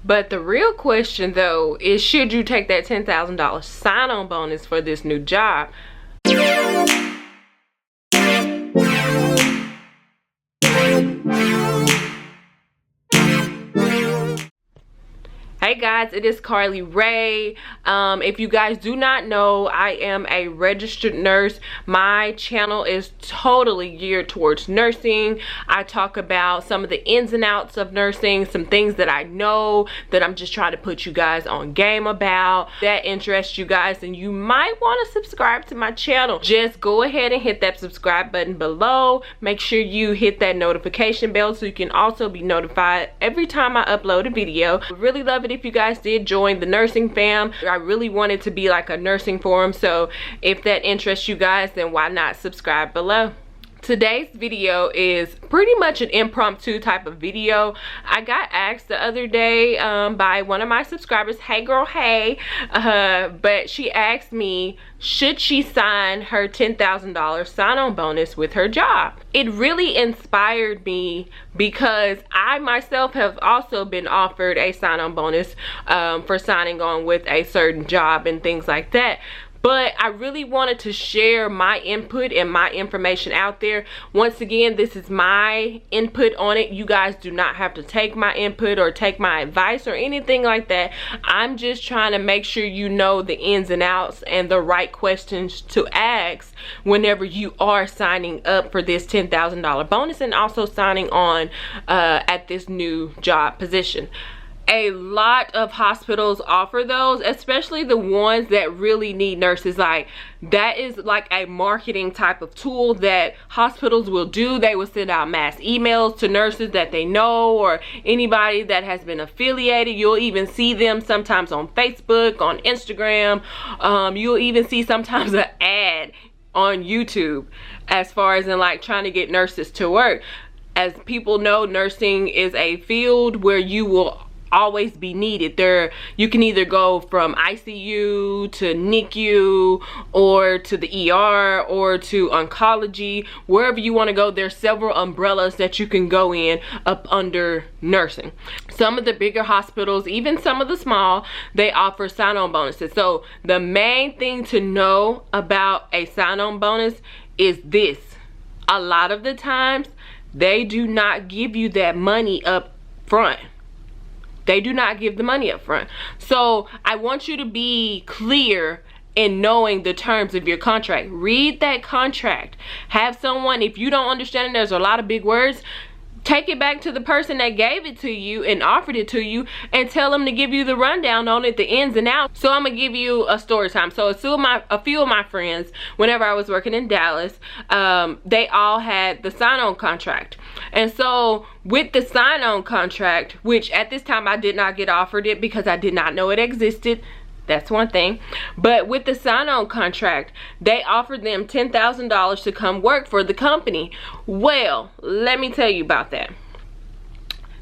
But the real question though is, should you take that $10,000 sign-on bonus for this new job? Hey guys, it is Carly Ray. If you guys do not know, I am a registered nurse. My channel is totally geared towards nursing. I talk about some of the ins and outs of nursing, some things that I know that I'm just trying to put you guys on game about. That interests you guys, and you might want to subscribe to my channel. Just go ahead and hit that subscribe button below. Make sure you hit that notification bell so you can also be notified every time I upload a video. I really love it if you guys did join the nursing fam. I really want it to be like a nursing forum, so if that interests you guys, then why not subscribe below. Today's video is pretty much an impromptu type of video. I got asked the other day by one of my subscribers, hey girl, hey, but she asked me, should she sign her $10,000 sign-on bonus with her job? It really inspired me because I myself have also been offered a sign-on bonus for signing on with a certain job and things like that. But I really wanted to share my input and my information out there. Once again, this is my input on it. You guys do not have to take my input or take my advice or anything like that. I'm just trying to make sure you know the ins and outs and the right questions to ask whenever you are signing up for this $10,000 bonus and also signing on at this new job position. A lot of hospitals offer those, especially the ones that really need nurses. Like, that is like a marketing type of tool that hospitals will do. They will send out mass emails to nurses that they know or anybody that has been affiliated. You'll even see them sometimes on Facebook, on Instagram. You'll even see sometimes an ad on YouTube as far as in like trying to get nurses to work. As people know, nursing is a field where you will always be needed. You can either go from ICU to NICU or to the ER or to oncology. Wherever you want to go, there's several umbrellas that you can go in up under nursing. Some of the bigger hospitals, even some of the small, they offer sign-on bonuses. So the main thing to know about a sign-on bonus is this: a lot of the times they do not give you that money up front. They do not give the money up front. So I want you to be clear in knowing the terms of your contract. Read that contract. Have someone, if you don't understand it, there's a lot of big words, take it back to the person that gave it to you and offered it to you and tell them to give you the rundown on it, the ins and outs. So I'm gonna give you a story time. So a few of my friends, whenever I was working in Dallas, they all had the sign-on contract. And so with the sign-on contract, which at this time I did not get offered it because I did not know it existed. That's one thing. But with the sign-on contract, they offered them $10,000 to come work for the company. Well, let me tell you about that.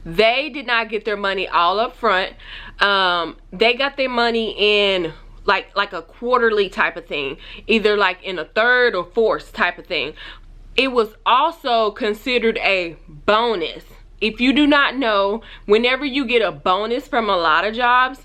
They did not get their money all up front. They got their money in like a quarterly type of thing, either like in a third or fourth type of thing. It was also considered a bonus. If you do not know, whenever you get a bonus from a lot of jobs,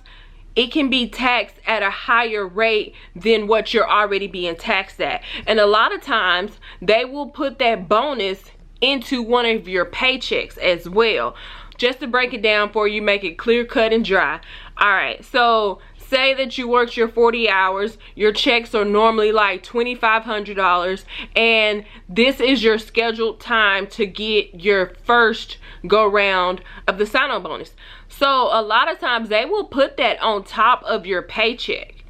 it can be taxed at a higher rate than what you're already being taxed at. And a lot of times they will put that bonus into one of your paychecks as well. Just to break it down for you, make it clear, cut, and dry. All right, so say that you worked your 40 hours, your checks are normally like $2,500, and this is your scheduled time to get your first go round of the sign-on bonus. So a lot of times they will put that on top of your paycheck.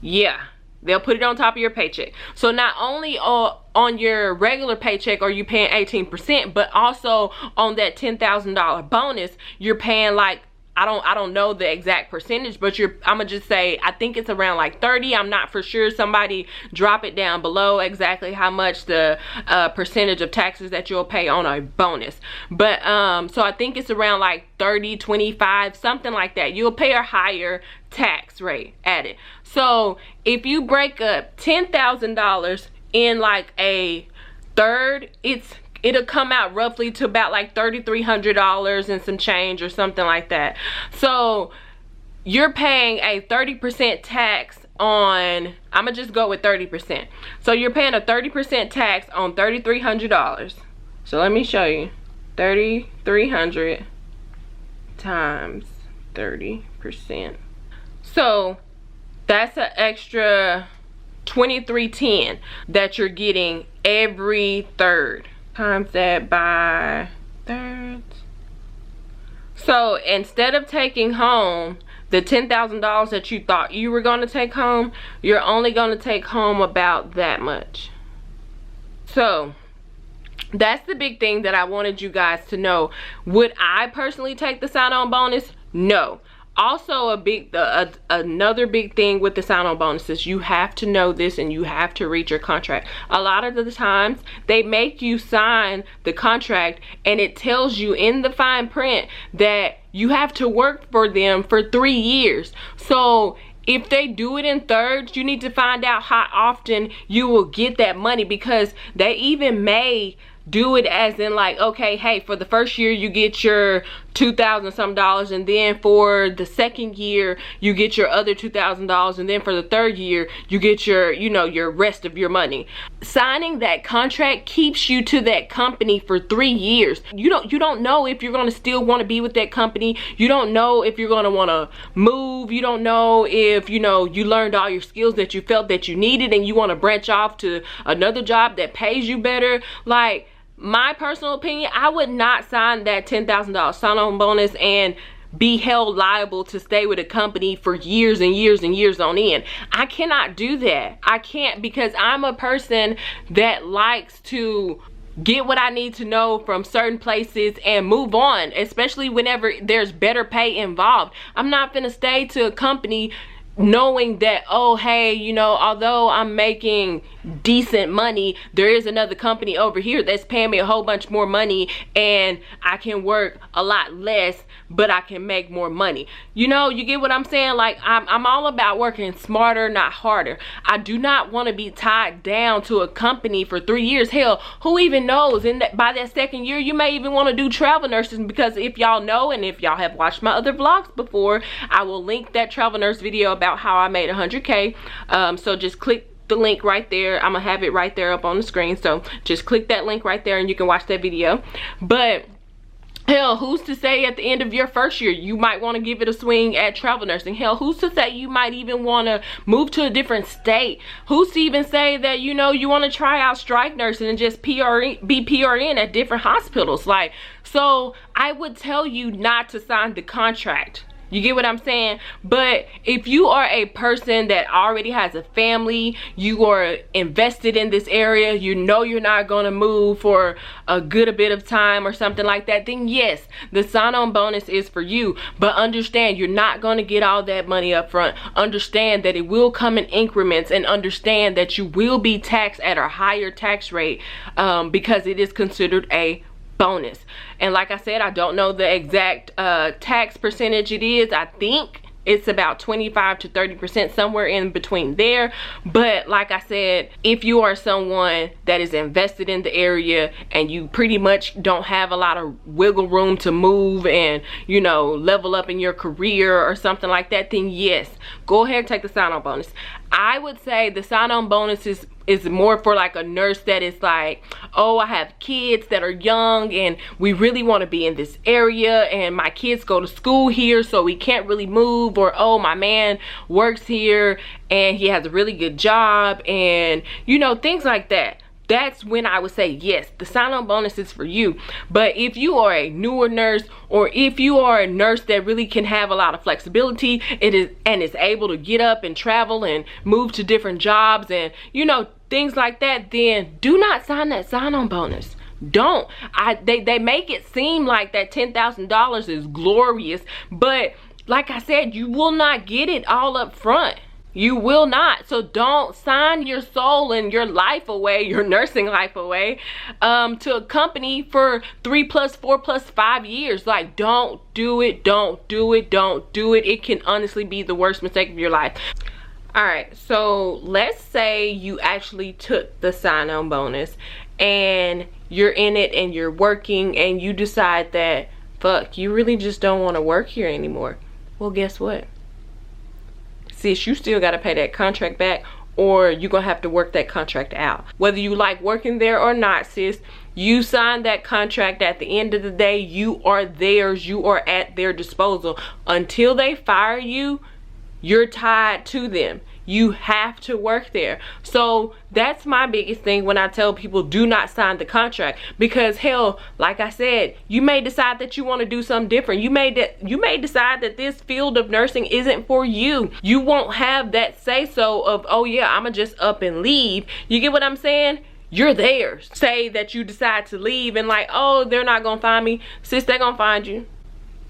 Yeah, they'll put it on top of your paycheck. So not only on your regular paycheck are you paying 18%, but also on that $10,000 bonus, you're paying like, I don't know the exact percentage, but I'm gonna just say I think it's around like 30. I'm not for sure. Somebody drop it down below exactly how much the percentage of taxes that you'll pay on a bonus. But so I think it's around like 30, 25, something like that. You'll pay a higher tax rate at it. So if you break up $10,000 in like a third, it's it'll come out roughly to about like $3,300 and some change or something like that. So you're paying a 30% tax on, I'm gonna just go with 30%. So you're paying a 30% tax on $3,300. So let me show you. 3,300 times 30%. So that's an extra $2,310 that you're getting every third. Times that by thirds. So instead of taking home the $10,000 that you thought you were going to take home, you're only going to take home about that much. So that's the big thing that I wanted you guys to know. Would I personally take the sign-on bonus? No. Also, another big thing with the sign-on bonus is you have to know this and you have to read your contract. A lot of the times they make you sign the contract and it tells you in the fine print that you have to work for them for 3 years. So if they do it in thirds, you need to find out how often you will get that money, because they even may do it as in like, okay, hey, for the first year you get your $2,000 some dollars, and then for the second year you get your other $2,000, and then for the third year you get your, you know, your rest of your money. Signing that contract keeps you to that company for 3 years. You don't know if you're going to still want to be with that company. You don't know if you're going to want to move. You don't know if, you know, you learned all your skills that you felt that you needed and you want to branch off to another job that pays you better. Like, my personal opinion, I would not sign that $10,000 sign-on bonus and be held liable to stay with a company for years and years and years on end. I cannot do that. I can't, because I'm a person that likes to get what I need to know from certain places and move on, especially whenever there's better pay involved. I'm not gonna stay to a company knowing that, oh, hey, you know, although I'm making decent money, there is another company over here that's paying me a whole bunch more money and I can work a lot less, but I can make more money. You know, you get what I'm saying? Like, I'm all about working smarter, not harder. I do not want to be tied down to a company for 3 years. Hell, who even knows? And by that second year, you may even want to do travel nursing, because if y'all know, and if y'all have watched my other vlogs before, I will link that travel nurse video about how I made 100K. So just click the link right there. I'm gonna have it right there up on the screen, so just click that link right there and you can watch that video. But hell, who's to say at the end of your first year you might want to give it a swing at travel nursing? Hell, who's to say you might even want to move to a different state? Who's to even say that, you know, you want to try out strike nursing and just be PRN at different hospitals? Like, so I would tell you not to sign the contract. You get what I'm saying? But if you are a person that already has a family, you are invested in this area, you know you're not going to move for a good bit of time or something like that, then yes, the sign-on bonus is for you. But understand, you're not going to get all that money up front. Understand that it will come in increments, and understand that you will be taxed at a higher tax rate because it is considered a bonus. And like I said, I don't know the exact tax percentage it is. I think it's about 25 to 30%, somewhere in between there. But like I said, if you are someone that is invested in the area and you pretty much don't have a lot of wiggle room to move and, you know, level up in your career or something like that, then yes, go ahead and take the sign-on bonus. I would say the sign-on bonus is more for like a nurse that is like, oh, I have kids that are young and we really want to be in this area and my kids go to school here, so we can't really move. Or, oh, my man works here and he has a really good job, and, you know, things like that. That's when I would say yes, the sign-on bonus is for you. But if you are a newer nurse, or if you are a nurse that really can have a lot of flexibility, and is able to get up and travel and move to different jobs and, you know, things like that, then do not sign that sign-on bonus. Don't. They make it seem like that $10,000 is glorious, but like I said, you will not get it all up front. You will not. So don't sign your soul and your life away, your nursing life away, to a company for 3+, 4+, 5 years. Like, don't do it. Don't do it. Don't do it. It can honestly be the worst mistake of your life. All right, so let's say you actually took the sign-on bonus and you're in it and you're working and you decide that, fuck, you really just don't want to work here anymore. Well, guess what? Sis, you still got to pay that contract back, or you're going to have to work that contract out. Whether you like working there or not, sis, you signed that contract. At the end of the day, you are theirs. You are at their disposal. Until they fire you, you're tied to them. You have to work there. So that's my biggest thing when I tell people do not sign the contract, because hell, like I said, you may decide that you want to do something different. You may decide that this field of nursing isn't for you. You won't have that say so of, oh yeah, I'ma just up and leave. You get what I'm saying? You're theirs. Say that you decide to leave and like, oh, they're not gonna find me. Sis, they're gonna find you.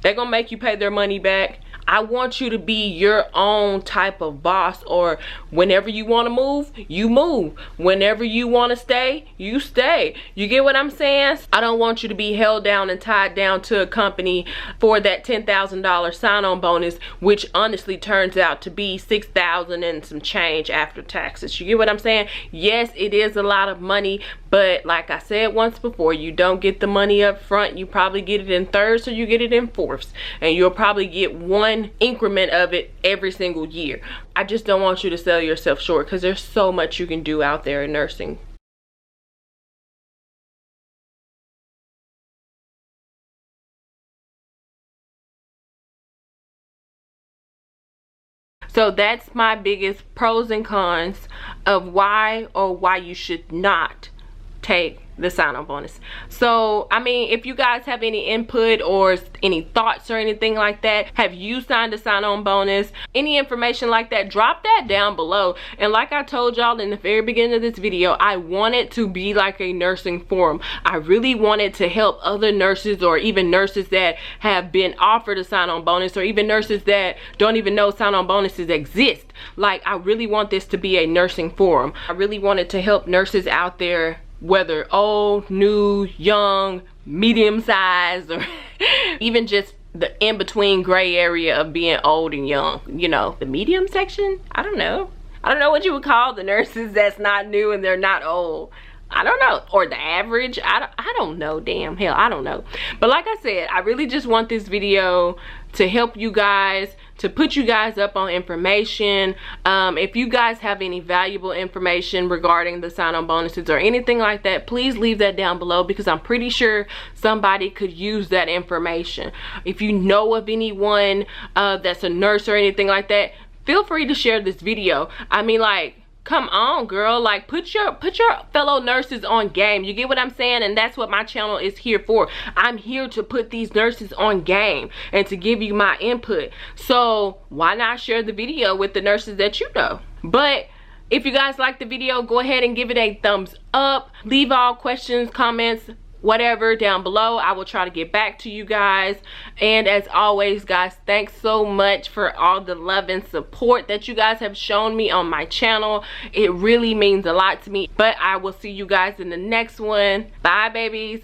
They're gonna make you pay their money back. I want you to be your own type of boss, or whenever you want to move, you move. Whenever you want to stay, you stay. You get what I'm saying? I don't want you to be held down and tied down to a company for that $10,000 sign-on bonus, which honestly turns out to be $6,000 and some change after taxes. You get what I'm saying? Yes, it is a lot of money, but like I said once before, you don't get the money up front. You probably get it in thirds or you get it in fourths, and you'll probably get one increment of it every single year. I just don't want you to sell yourself short, because there's so much you can do out there in nursing. So that's my biggest pros and cons of why you should not take the sign-on bonus. So I mean, if you guys have any input or any thoughts or anything like that, have you signed a sign-on bonus, any information like that, drop that down below. And like I told y'all in the very beginning of this video, I want it to be like a nursing forum. I really wanted to help other nurses, or even nurses that have been offered a sign-on bonus, or even nurses that don't even know sign-on bonuses exist. Like, I really want this to be a nursing forum. I really wanted to help nurses out there, whether old, new, young, medium sized, or even just the in-between gray area of being old and young. You know, the medium section? I don't know what you would call the nurses that's not new and they're not old. I don't know. Or the average. I don't know. Damn, hell, I don't know. But like I said, I really just want this video to help you guys, to put you guys up on information. If you guys have any valuable information regarding the sign-on bonuses or anything like that, please leave that down below, because I'm pretty sure somebody could use that information. If you know of anyone that's a nurse or anything like that, feel free to share this video. I mean, like, come on, girl, like, put your fellow nurses on game. You get what I'm saying? And that's what my channel is here for. I'm here to put these nurses on game and to give you my input. So why not share the video with the nurses that you know? But if you guys like the video, go ahead and give it a thumbs up. Leave all questions, comments, whatever down below. I will try to get back to you guys. And as always, guys, thanks so much for all the love and support that you guys have shown me on my channel. It really means a lot to me. But I will see you guys in the next one. Bye, babies.